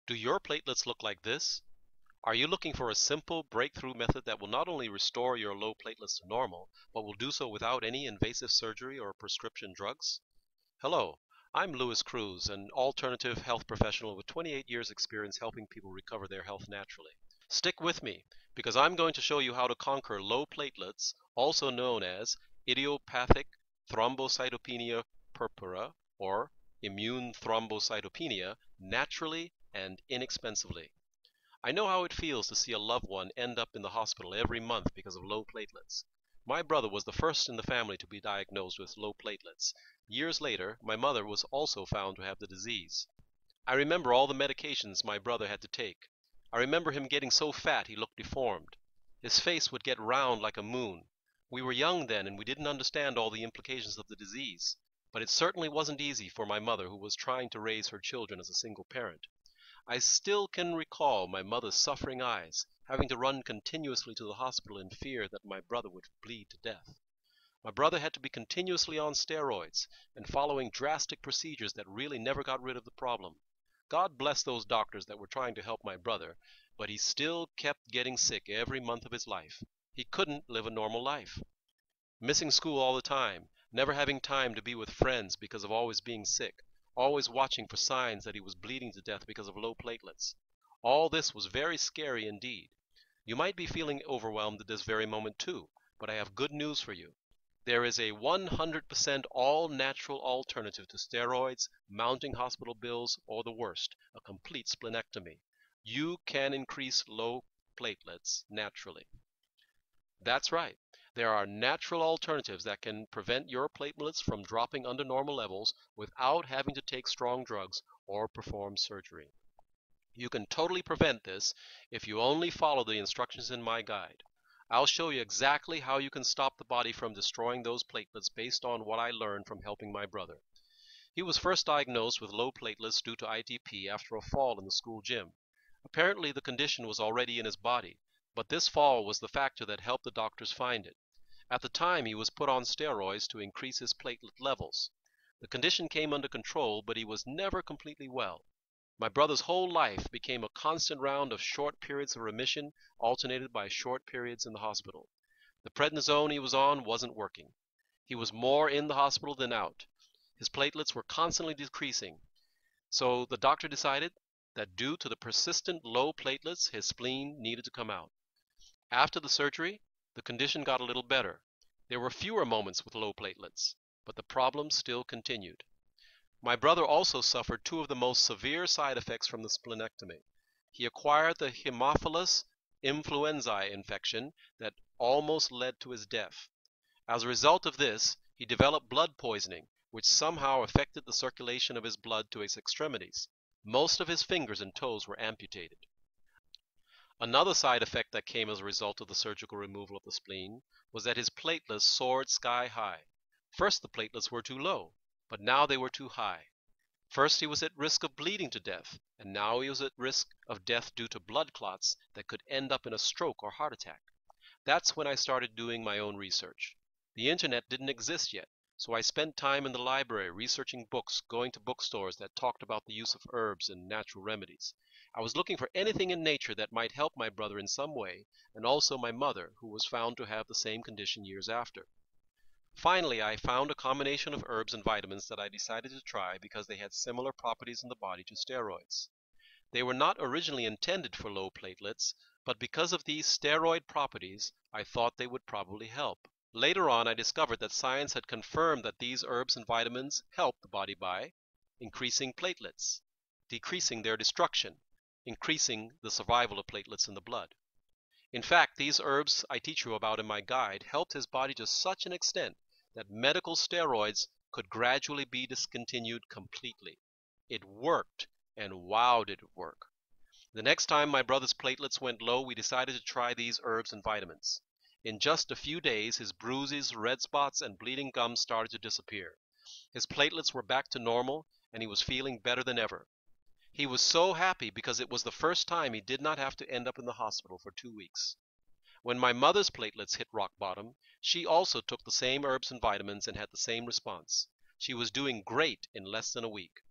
Do your platelets look like this? Are you looking for a simple breakthrough method that will not only restore your low platelets to normal, but will do so without any invasive surgery or prescription drugs? Hello, I'm Louis Cruz, an alternative health professional with 28 years experience helping people recover their health naturally. Stick with me, because I'm going to show you how to conquer low platelets, also known as idiopathic thrombocytopenia purpura, or immune thrombocytopenia, naturally and inexpensively. I know how it feels to see a loved one end up in the hospital every month because of low platelets. My brother was the first in the family to be diagnosed with low platelets. Years later, my mother was also found to have the disease. I remember all the medications my brother had to take. I remember him getting so fat he looked deformed. His face would get round like a moon. We were young then and we didn't understand all the implications of the disease, but it certainly wasn't easy for my mother, who was trying to raise her children as a single parent. I still can recall my mother's suffering eyes, having to run continuously to the hospital in fear that my brother would bleed to death. My brother had to be continuously on steroids and following drastic procedures that really never got rid of the problem. God bless those doctors that were trying to help my brother, but he still kept getting sick every month of his life. He couldn't live a normal life. Missing school all the time, never having time to be with friends because of always being sick, always watching for signs that he was bleeding to death because of low platelets. All this was very scary indeed. You might be feeling overwhelmed at this very moment too, but I have good news for you. There is a 100% all-natural alternative to steroids, mounting hospital bills, or the worst, a complete splenectomy. You can increase low platelets naturally. That's right. There are natural alternatives that can prevent your platelets from dropping under normal levels without having to take strong drugs or perform surgery. You can totally prevent this if you only follow the instructions in my guide. I'll show you exactly how you can stop the body from destroying those platelets based on what I learned from helping my brother. He was first diagnosed with low platelets due to ITP after a fall in the school gym. Apparently the condition was already in his body, but this fall was the factor that helped the doctors find it. At the time, he was put on steroids to increase his platelet levels. The condition came under control, but he was never completely well. My brother's whole life became a constant round of short periods of remission, alternated by short periods in the hospital. The prednisone he was on wasn't working. He was more in the hospital than out. His platelets were constantly decreasing. So the doctor decided that due to the persistent low platelets, his spleen needed to come out. After the surgery, the condition got a little better. There were fewer moments with low platelets, but the problem still continued. My brother also suffered two of the most severe side effects from the splenectomy. He acquired the Haemophilus influenzae infection that almost led to his death. As a result of this, he developed blood poisoning, which somehow affected the circulation of his blood to his extremities. Most of his fingers and toes were amputated. Another side effect that came as a result of the surgical removal of the spleen was that his platelets soared sky high. First the platelets were too low, but now they were too high. First he was at risk of bleeding to death, and now he was at risk of death due to blood clots that could end up in a stroke or heart attack. That's when I started doing my own research. The internet didn't exist yet, so I spent time in the library researching books, going to bookstores that talked about the use of herbs and natural remedies. I was looking for anything in nature that might help my brother in some way, and also my mother, who was found to have the same condition years after. Finally, I found a combination of herbs and vitamins that I decided to try because they had similar properties in the body to steroids. They were not originally intended for low platelets, but because of these steroid properties, I thought they would probably help. Later on, I discovered that science had confirmed that these herbs and vitamins help the body by increasing platelets, decreasing their destruction, increasing the survival of platelets in the blood. In fact, these herbs I teach you about in my guide helped his body to such an extent that medical steroids could gradually be discontinued completely. It worked, and wow did it work. The next time my brother's platelets went low, we decided to try these herbs and vitamins. In just a few days, his bruises, red spots, and bleeding gums started to disappear. His platelets were back to normal, and he was feeling better than ever. He was so happy because it was the first time he did not have to end up in the hospital for 2 weeks. When my mother's platelets hit rock bottom, she also took the same herbs and vitamins and had the same response. She was doing great in less than a week.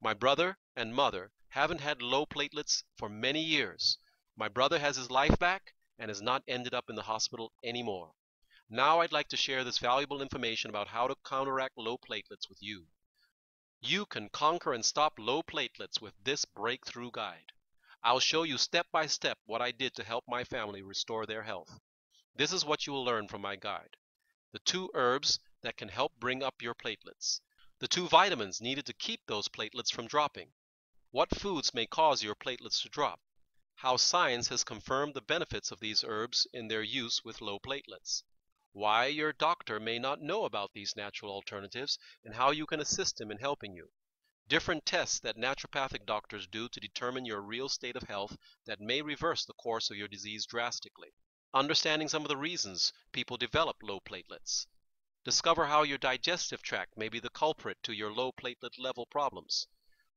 My brother and mother Haven't had low platelets for many years. My brother has his life back and has not ended up in the hospital anymore. Now I'd like to share this valuable information about how to counteract low platelets with you. You can conquer and stop low platelets with this breakthrough guide. I'll show you step by step what I did to help my family restore their health. This is what you will learn from my guide. The 2 herbs that can help bring up your platelets. The 2 vitamins needed to keep those platelets from dropping. What foods may cause your platelets to drop? How science has confirmed the benefits of these herbs in their use with low platelets. Why your doctor may not know about these natural alternatives and how you can assist him in helping you. Different tests that naturopathic doctors do to determine your real state of health that may reverse the course of your disease drastically. Understanding some of the reasons people develop low platelets. Discover how your digestive tract may be the culprit to your low platelet level problems.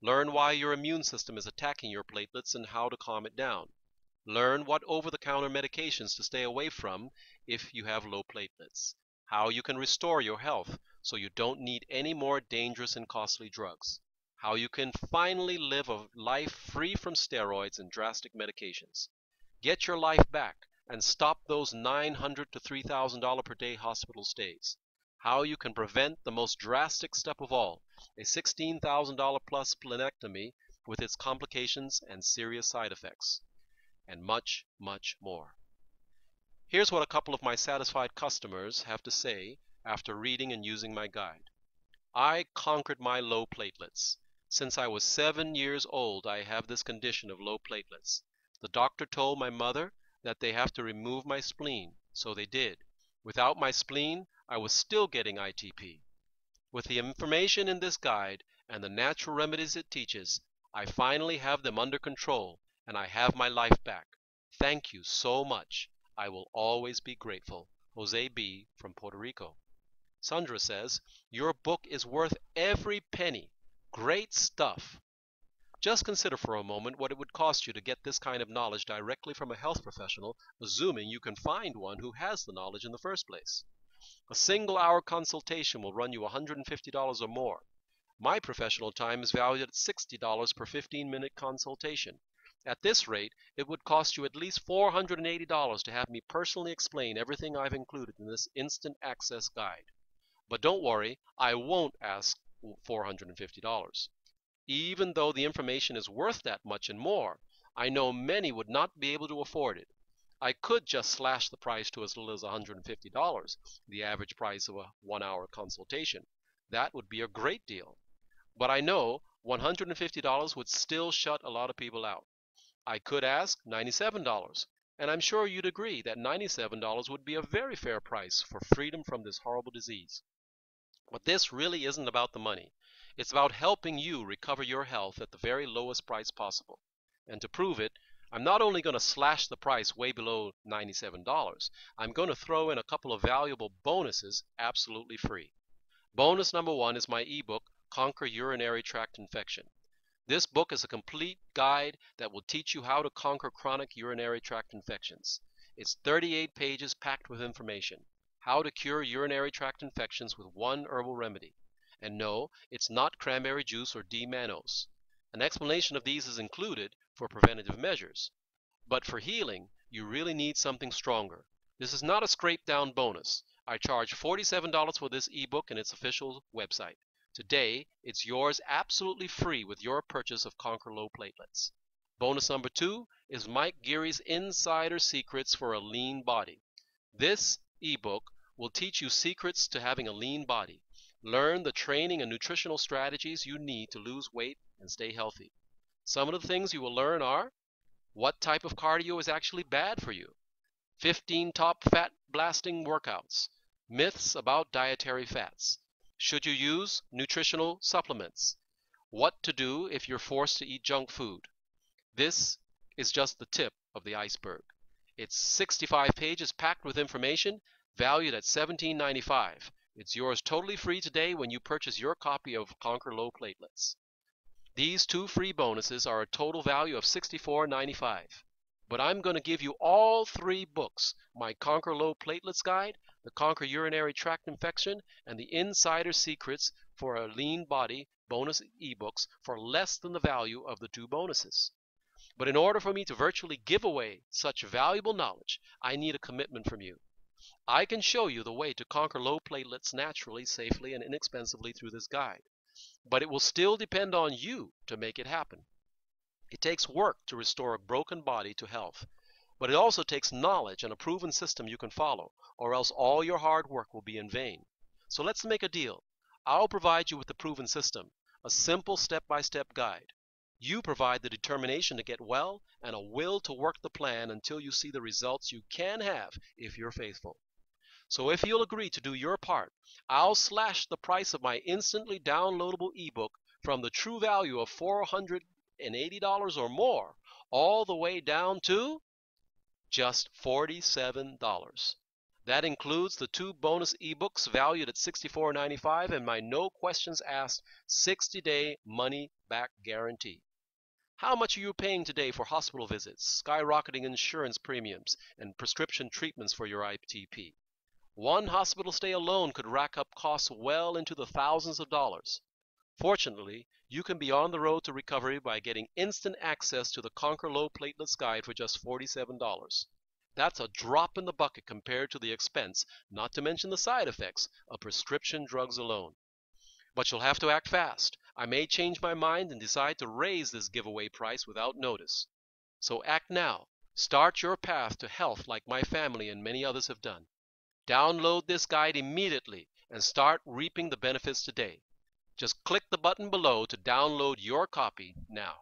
Learn why your immune system is attacking your platelets and how to calm it down. Learn what over-the-counter medications to stay away from if you have low platelets. How you can restore your health so you don't need any more dangerous and costly drugs. How you can finally live a life free from steroids and drastic medications. Get your life back and stop those $900 to $3,000 per day hospital stays. How you can prevent the most drastic step of all, a $16,000 plus splenectomy with its complications and serious side effects, and much, much more. Here's what a couple of my satisfied customers have to say after reading and using my guide. I conquered my low platelets. Since I was 7 years old, I have this condition of low platelets. The doctor told my mother that they have to remove my spleen, so they did. Without my spleen, I was still getting ITP. With the information in this guide and the natural remedies it teaches, I finally have them under control and I have my life back. Thank you so much. I will always be grateful. Jose B. from Puerto Rico. Sandra says, your book is worth every penny. Great stuff. Just consider for a moment what it would cost you to get this kind of knowledge directly from a health professional, assuming you can find one who has the knowledge in the first place. A single-hour consultation will run you $150 or more. My professional time is valued at $60 per 15-minute consultation. At this rate, it would cost you at least $480 to have me personally explain everything I've included in this instant access guide. But don't worry, I won't ask $450. Even though the information is worth that much and more, I know many would not be able to afford it. I could just slash the price to as little as $150, the average price of a 1-hour consultation. That would be a great deal. But I know $150 would still shut a lot of people out. I could ask $97, and I'm sure you'd agree that $97 would be a very fair price for freedom from this horrible disease. But this really isn't about the money. It's about helping you recover your health at the very lowest price possible. And to prove it, I'm not only going to slash the price way below $97, I'm going to throw in a couple of valuable bonuses absolutely free. Bonus number 1 is my ebook, Conquer Urinary Tract Infection. This book is a complete guide that will teach you how to conquer chronic urinary tract infections. It's 38 pages packed with information. How to cure urinary tract infections with 1 herbal remedy. And no, it's not cranberry juice or D-mannose. An explanation of these is included for preventative measures. But for healing, you really need something stronger. This is not a scrape-down bonus. I charge $47 for this ebook and its official website. Today, it's yours absolutely free with your purchase of Conquer Low Platelets. Bonus number 2 is Mike Geary's Insider Secrets for a Lean Body. This ebook will teach you secrets to having a lean body. Learn the training and nutritional strategies you need to lose weight and stay healthy. Some of the things you will learn are what type of cardio is actually bad for you, 15 top fat-blasting workouts, myths about dietary fats, should you use nutritional supplements, what to do if you're forced to eat junk food. This is just the tip of the iceberg. It's 65 pages packed with information, valued at $17.95. It's yours totally free today when you purchase your copy of Conquer Low Platelets. These 2 free bonuses are a total value of $64.95. But I'm going to give you all 3 books, my Conquer Low Platelets Guide, the Conquer Urinary Tract Infection, and the Insider Secrets for a Lean Body bonus ebooks for less than the value of the 2 bonuses. But in order for me to virtually give away such valuable knowledge, I need a commitment from you. I can show you the way to conquer low platelets naturally, safely, and inexpensively through this guide. But it will still depend on you to make it happen. It takes work to restore a broken body to health, but it also takes knowledge and a proven system you can follow, or else all your hard work will be in vain. So let's make a deal. I'll provide you with the proven system, a simple step-by-step guide. You provide the determination to get well and a will to work the plan until you see the results you can have if you're faithful. So if you'll agree to do your part, I'll slash the price of my instantly downloadable ebook from the true value of $480 or more all the way down to just $47. That includes the 2 bonus ebooks valued at $64.95 and my no questions asked 60-day money-back guarantee. How much are you paying today for hospital visits, skyrocketing insurance premiums, and prescription treatments for your ITP? One hospital stay alone could rack up costs well into the thousands of dollars. Fortunately, you can be on the road to recovery by getting instant access to the Conquer Low Platelets Guide for just $47. That's a drop in the bucket compared to the expense, not to mention the side effects, of prescription drugs alone. But you'll have to act fast. I may change my mind and decide to raise this giveaway price without notice. So act now. Start your path to health like my family and many others have done. Download this guide immediately and start reaping the benefits today. Just click the button below to download your copy now.